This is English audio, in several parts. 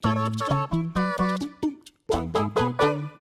The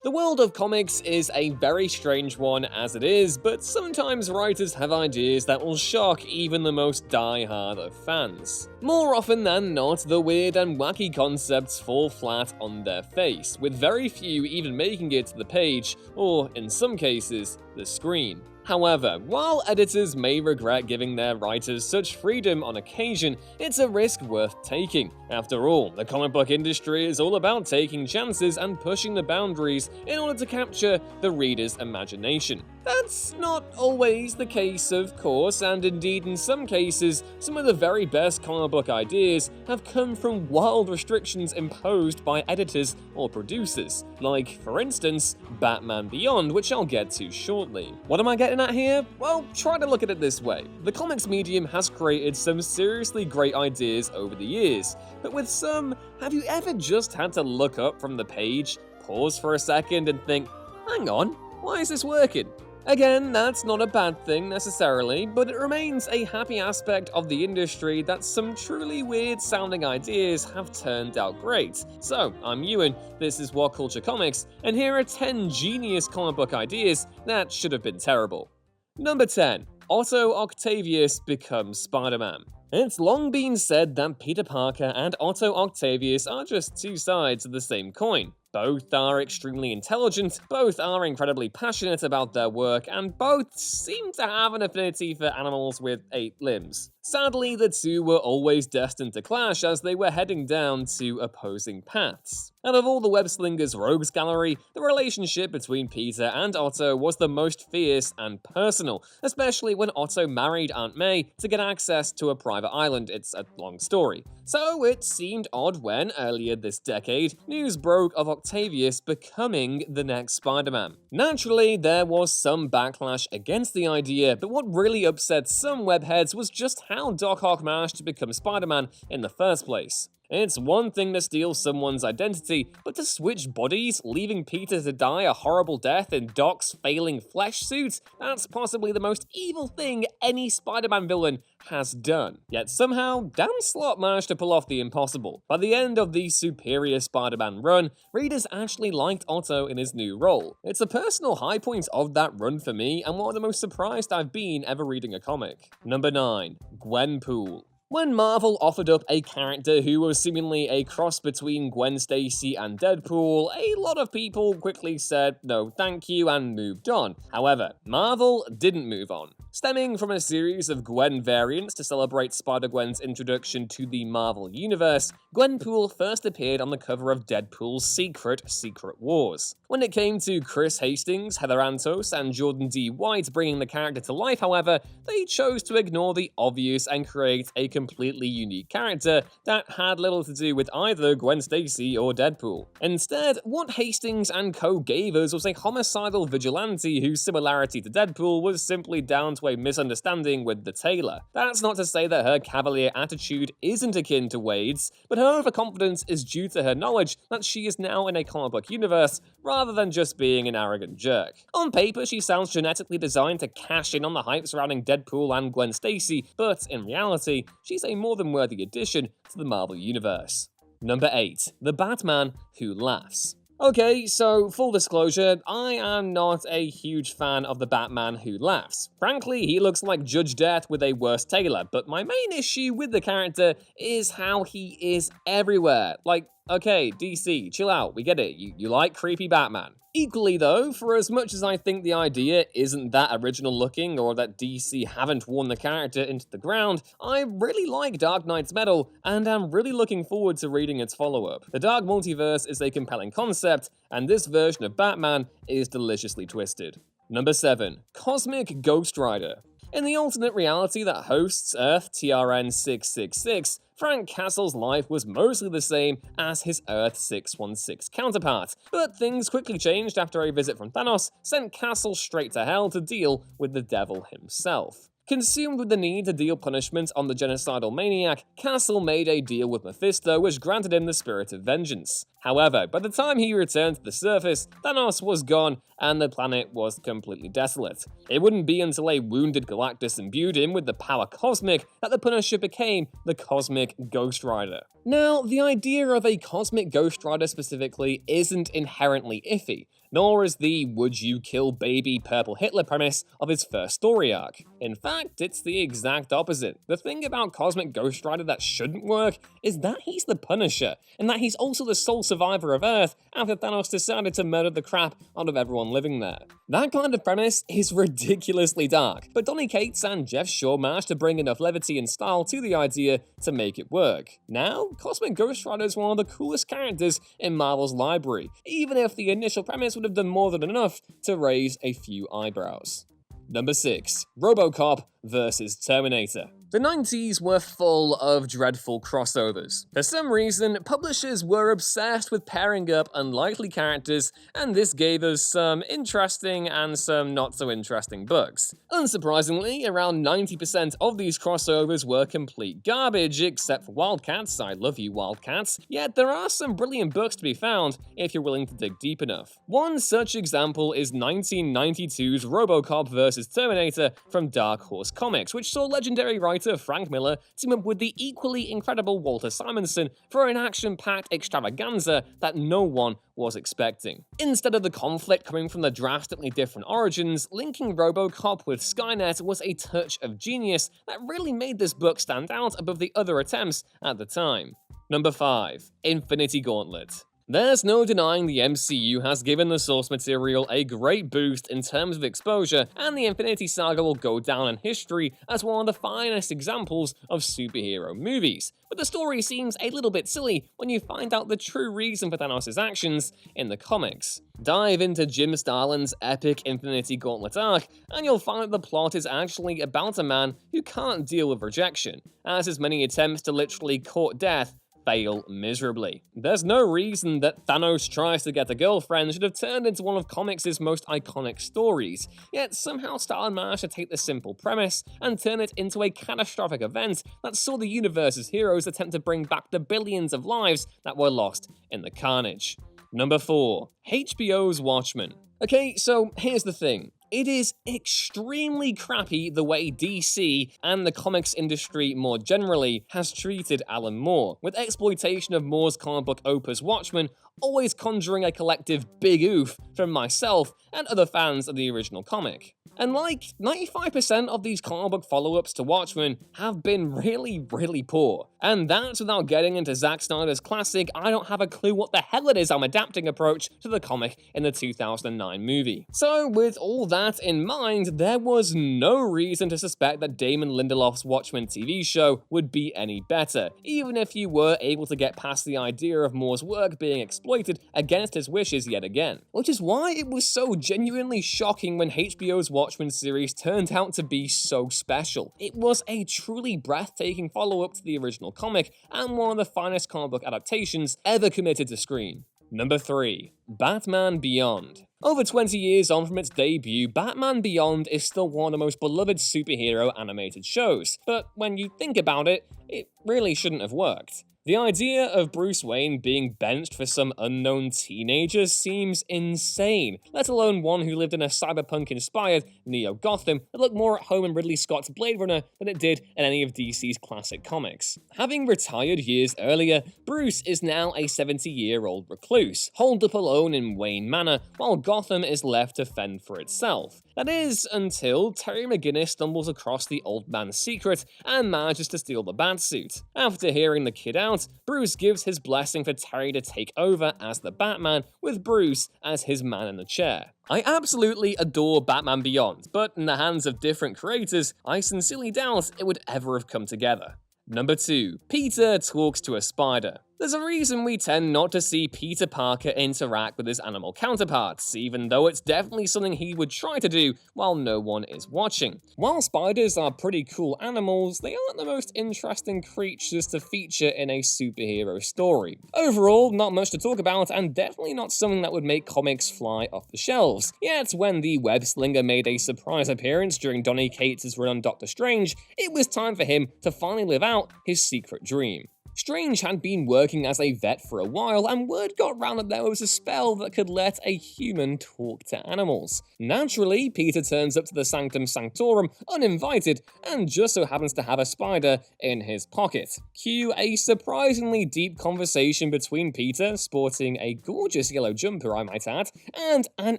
world of comics is a very strange one as it is, but sometimes writers have ideas that will shock even the most die-hard of fans. More often than not, the weird and wacky concepts fall flat on their face, with very few even making it to the page, or in some cases, the screen. However, while editors may regret giving their writers such freedom on occasion, it's a risk worth taking. After all, the comic book industry is all about taking chances and pushing the boundaries in order to capture the reader's imagination. That's not always the case, of course, and indeed in some cases, some of the very best comic book ideas have come from wild restrictions imposed by editors or producers, like, for instance, Batman Beyond, which I'll get to shortly. What am I getting at here? Well, try to look at it this way. The comics medium has created some seriously great ideas over the years, but with some, have you ever just had to look up from the page, pause for a second and think, hang on, why is this working? Again, that's not a bad thing necessarily, but it remains a happy aspect of the industry that some truly weird sounding ideas have turned out great. So, I'm Ewan, this is What Culture Comics, and here are 10 genius comic book ideas that should have been terrible. Number 10. Otto Octavius becomes Spider-Man. It's long been said that Peter Parker and Otto Octavius are just two sides of the same coin. Both are extremely intelligent, both are incredibly passionate about their work, and both seem to have an affinity for animals with 8 limbs. Sadly, the two were always destined to clash as they were heading down two opposing paths. Out of all the web-slingers rogues gallery, the relationship between Peter and Otto was the most fierce and personal, especially when Otto married Aunt May to get access to a private island. It's a long story. So it seemed odd when, earlier this decade, news broke of Octavius becoming the next Spider-Man. Naturally, there was some backlash against the idea, but what really upset some webheads was just how Doc Ock managed to become Spider-Man in the first place. It's one thing to steal someone's identity, but to switch bodies, leaving Peter to die a horrible death in Doc's failing flesh suit, that's possibly the most evil thing any Spider-Man villain has done. Yet somehow, Dan Slott managed to pull off the impossible. By the end of the Superior Spider-Man run, readers actually liked Otto in his new role. It's a personal high point of that run for me, and one of the most surprised I've been ever reading a comic. Number 9. Gwenpool. When Marvel offered up a character who was seemingly a cross between Gwen Stacy and Deadpool, a lot of people quickly said no thank you and moved on. However, Marvel didn't move on. Stemming from a series of Gwen variants to celebrate Spider-Gwen's introduction to the Marvel Universe, Gwenpool first appeared on the cover of Deadpool's Secret Wars. When it came to Chris Hastings, Heather Antos, and Jordan D. White bringing the character to life, however, they chose to ignore the obvious and create a completely unique character that had little to do with either Gwen Stacy or Deadpool. Instead, what Hastings and co gave us was a homicidal vigilante whose similarity to Deadpool was simply down to a misunderstanding with the tailor. That's not to say that her cavalier attitude isn't akin to Wade's, but her overconfidence is due to her knowledge that she is now in a comic book universe, rather than just being an arrogant jerk. On paper, she sounds genetically designed to cash in on the hype surrounding Deadpool and Gwen Stacy, but in reality, she's a more than worthy addition to the Marvel Universe. Number 8. The Batman Who Laughs. Okay, so full disclosure, I am not a huge fan of the Batman Who Laughs. Frankly, he looks like Judge Death with a worse tailor, but my main issue with the character is how he is everywhere. Like, okay, DC, chill out, we get it, you like creepy Batman. Equally though, for as much as I think the idea isn't that original looking or that DC haven't worn the character into the ground, I really like Dark Knight's Metal and am really looking forward to reading its follow-up. The Dark Multiverse is a compelling concept, and this version of Batman is deliciously twisted. Number 7. Cosmic Ghost Rider. In the alternate reality that hosts Earth TRN 666, Frank Castle's life was mostly the same as his Earth 616 counterpart, but things quickly changed after a visit from Thanos sent Castle straight to hell to deal with the devil himself. Consumed with the need to deal punishment on the genocidal maniac, Castle made a deal with Mephisto which granted him the spirit of vengeance. However, by the time he returned to the surface, Thanos was gone and the planet was completely desolate. It wouldn't be until a wounded Galactus imbued him with the power cosmic that the Punisher became the Cosmic Ghost Rider. Now, the idea of a cosmic Ghost Rider specifically isn't inherently iffy, nor is the "would you kill baby purple Hitler" premise of his first story arc. In fact, it's the exact opposite. The thing about Cosmic Ghost Rider that shouldn't work is that he's the Punisher, and that he's also the sole survivor of Earth after Thanos decided to murder the crap out of everyone living there. That kind of premise is ridiculously dark, but Donny Cates and Jeff Shaw managed to bring enough levity and style to the idea to make it work. Now, Cosmic Ghost Rider is one of the coolest characters in Marvel's library, even if the initial premise would have done more than enough to raise a few eyebrows. Number 6. Robocop vs. Terminator. The 90s were full of dreadful crossovers. For some reason, publishers were obsessed with pairing up unlikely characters, and this gave us some interesting and some not so interesting books. Unsurprisingly, around 90% of these crossovers were complete garbage, except for Wildcats. I love you, Wildcats. Yet there are some brilliant books to be found if you're willing to dig deep enough. One such example is 1992's Robocop vs. Terminator from Dark Horse Comics, which saw legendary writer Frank Miller team up with the equally incredible Walter Simonson for an action-packed extravaganza that no one was expecting. Instead of the conflict coming from the drastically different origins, linking Robocop with Skynet was a touch of genius that really made this book stand out above the other attempts at the time. Number 5. Infinity Gauntlet. There's no denying the MCU has given the source material a great boost in terms of exposure, and the Infinity Saga will go down in history as one of the finest examples of superhero movies. But the story seems a little bit silly when you find out the true reason for Thanos' actions in the comics. Dive into Jim Starlin's epic Infinity Gauntlet arc, and you'll find that the plot is actually about a man who can't deal with rejection, as his many attempts to literally court death fail miserably. There's no reason that Thanos tries to get a girlfriend should have turned into one of comics' most iconic stories, yet somehow Starlin managed to take this simple premise and turn it into a catastrophic event that saw the universe's heroes attempt to bring back the billions of lives that were lost in the carnage. Number 4. HBOs Watchmen. Okay, so here's the thing. It is extremely crappy the way DC and the comics industry more generally has treated Alan Moore, with exploitation of Moore's comic book opus Watchmen always conjuring a collective big oof from myself and other fans of the original comic. And like, 95% of these comic book follow-ups to Watchmen have been really poor. And that's without getting into Zack Snyder's classic I don't have a clue what the hell it is I'm adapting approach to the comic in the 2009 movie. So with all that in mind, there was no reason to suspect that Damon Lindelof's Watchmen TV show would be any better, even if you were able to get past the idea of Moore's work being exploited against his wishes yet again. Which is why it was so genuinely shocking when HBO's Watchmen series turned out to be so special. It was a truly breathtaking follow-up to the original comic, and one of the finest comic book adaptations ever committed to screen. Number 3. Batman Beyond. Over 20 years on from its debut, Batman Beyond is still one of the most beloved superhero animated shows, but when you think about it, it really shouldn't have worked. The idea of Bruce Wayne being benched for some unknown teenager seems insane, let alone one who lived in a cyberpunk-inspired neo-Gotham that looked more at home in Ridley Scott's Blade Runner than it did in any of DC's classic comics. Having retired years earlier, Bruce is now a 70-year-old recluse, holed up alone in Wayne Manor, while Gotham is left to fend for itself. That is, until Terry McGinnis stumbles across the old man's secret and manages to steal the Batsuit. After hearing the kid out, Bruce gives his blessing for Terry to take over as the Batman, with Bruce as his man in the chair. I absolutely adore Batman Beyond, but in the hands of different creators, I sincerely doubt it would ever have come together. Number 2. Peter talks to a spider. There's a reason we tend not to see Peter Parker interact with his animal counterparts, even though it's definitely something he would try to do while no one is watching. While spiders are pretty cool animals, they aren't the most interesting creatures to feature in a superhero story. Overall, not much to talk about, and definitely not something that would make comics fly off the shelves. Yet, when the web-slinger made a surprise appearance during Donny Cates' run on Doctor Strange, it was time for him to finally live out his secret dream. Strange had been working as a vet for a while, and word got round that there was a spell that could let a human talk to animals. Naturally, Peter turns up to the Sanctum Sanctorum uninvited, and just so happens to have a spider in his pocket. Cue a surprisingly deep conversation between Peter, sporting a gorgeous yellow jumper I might add, and an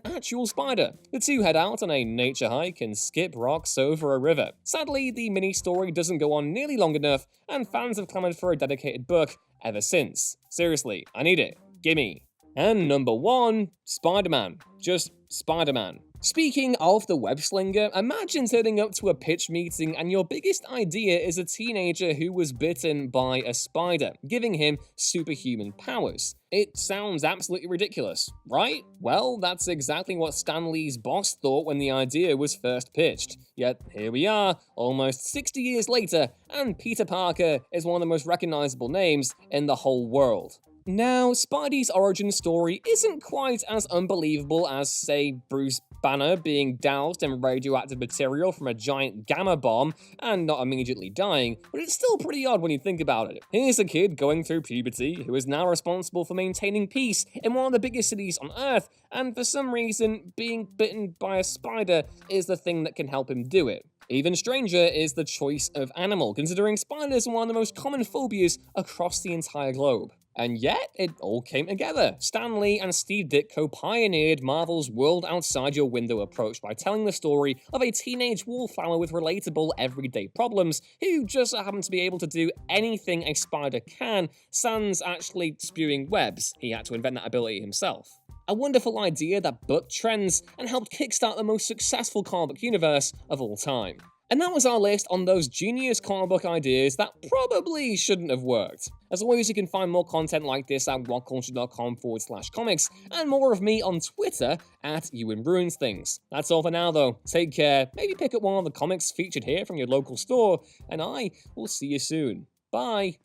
actual spider. The two head out on a nature hike and skip rocks over a river. Sadly, the mini-story doesn't go on nearly long enough, and fans have clamoured for a dedicated book ever since. Seriously, I need it. Gimme. And number 1, Spider-Man. Just Spider-Man. Speaking of the web slinger, imagine turning up to a pitch meeting and your biggest idea is a teenager who was bitten by a spider, giving him superhuman powers. It sounds absolutely ridiculous, right? Well, that's exactly what Stan Lee's boss thought when the idea was first pitched. Yet here we are, almost 60 years later, and Peter Parker is one of the most recognizable names in the whole world. Now, Spidey's origin story isn't quite as unbelievable as, say, Bruce Banner being doused in radioactive material from a giant gamma bomb and not immediately dying, but it's still pretty odd when you think about it. Here's a kid going through puberty who is now responsible for maintaining peace in one of the biggest cities on Earth, and for some reason, being bitten by a spider is the thing that can help him do it. Even stranger is the choice of animal, considering spiders are one of the most common phobias across the entire globe. And yet, it all came together. Stan Lee and Steve Ditko pioneered Marvel's world outside your window approach by telling the story of a teenage wallflower with relatable everyday problems who just so happens to be able to do anything a spider can, sans actually spewing webs. He had to invent that ability himself. A wonderful idea that bucked trends and helped kickstart the most successful comic book universe of all time. And that was our list on those genius comic book ideas that probably shouldn't have worked. As always, you can find more content like this at whatculture.com/comics, and more of me on Twitter at EwanRuinsThings. That's all for now though. Take care, maybe pick up one of the comics featured here from your local store, and I will see you soon. Bye!